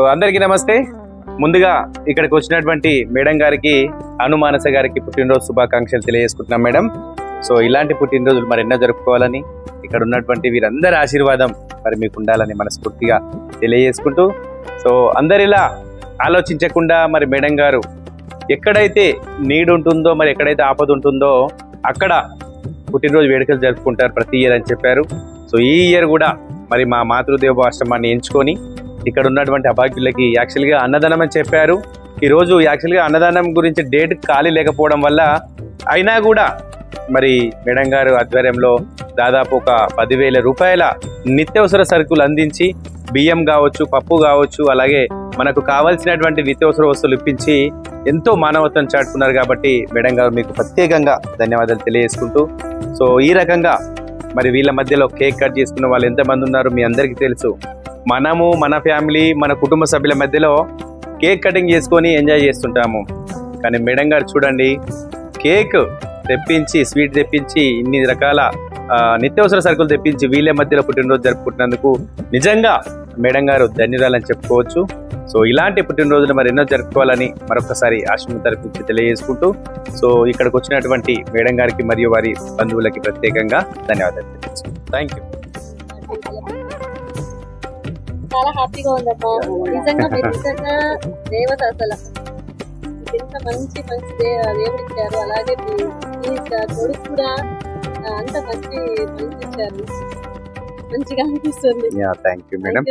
So అందరికీ నమస్తే. ముందుగా ఇక్కడికి వచ్చినటువంటి మేడం గారికి మానస గారికి పుట్టినరోజు శుభాకాంక్షలు తెలియజేసుకుంటున్నాం మేడం. సో ఇలాంటి పుట్టినరోజులు మరి ఎన్నో జరుపుకోవాలని, ఇక్కడ ఉన్నటువంటి వీరందరి ఆశీర్వాదం మరి మీకు ఉండాలని మనస్ఫూర్తిగా తెలియజేసుకుంటూ, సో అందరిలా ఆలోచించకుండా మరి మేడం గారు ఎక్కడైతే నీడ్ ఉంటుందో, మరి ఎక్కడైతే ఆపద ఉంటుందో అక్కడ పుట్టినరోజు వేడుకలు జరుపుకుంటారు ప్రతి ఇయర్ అని చెప్పారు. సో ఈ ఇయర్ కూడా మరి మా మాతృదేవ ఆశ్రమాన్ని ఎంచుకొని ఇక్కడ ఉన్నటువంటి అభాగ్యులకి యాక్చువల్గా అన్నదానం అని చెప్పారు. ఈరోజు యాక్చువల్గా అన్నదానం గురించి డేట్ ఖాళీ లేకపోవడం వల్ల అయినా కూడా మరి మేడం గారు ఆధ్వర్యంలో దాదాపు ఒక 10,000 రూపాయల నిత్యావసర సరుకులు అందించి, బియ్యం కావచ్చు, పప్పు కావచ్చు, అలాగే మనకు కావాల్సినటువంటి నిత్యావసర వస్తువులు ఇప్పించి ఎంతో మానవత్వం చాటుకున్నారు. కాబట్టి మేడం గారు మీకు ప్రత్యేకంగా ధన్యవాదాలు తెలియజేసుకుంటూ, సో ఈ రకంగా మరి వీళ్ళ మధ్యలో కేక్ కట్ చేసుకున్న వాళ్ళు ఎంతమంది ఉన్నారు మీ అందరికీ తెలుసు. మనము మన ఫ్యామిలీ మన కుటుంబ సభ్యుల మధ్యలో కేక్ కటింగ్ చేసుకొని ఎంజాయ్ చేస్తుంటాము. కానీ మేడం గారు చూడండి, కేక్ తెప్పించి, స్వీట్ తెప్పించి, ఇన్ని రకాల నిత్యావసర సరుకులు తెప్పించి వీళ్ళ మధ్యలో పుట్టినరోజు జరుపుకుంటున్నందుకు నిజంగా మేడం గారు ధన్యవాదాలని చెప్పుకోవచ్చు. సో ఇలాంటి పుట్టినరోజులు మరి ఎన్నో జరుపుకోవాలని మరొకసారి ఆశ్రమం తరఫు తెలియజేసుకుంటూ, సో ఇక్కడికి వచ్చినటువంటి మేడం గారికి మరియు వారి బంధువులకి ప్రత్యేకంగా ధన్యవాదాలు తెలియజేసుకుంటాం. Thank you. చాలా హ్యాపీగా ఉందమ్మా. నిజంగా మీరు నిజంగా దేవత. అసలు ఎంత మంచి మంచి దేవుడు ఇచ్చారు. అలాగే మీ కొడుకు కూడా అంత మంచి ఇచ్చారు. మంచిగా అనిపిస్తుంది. Thank you madam.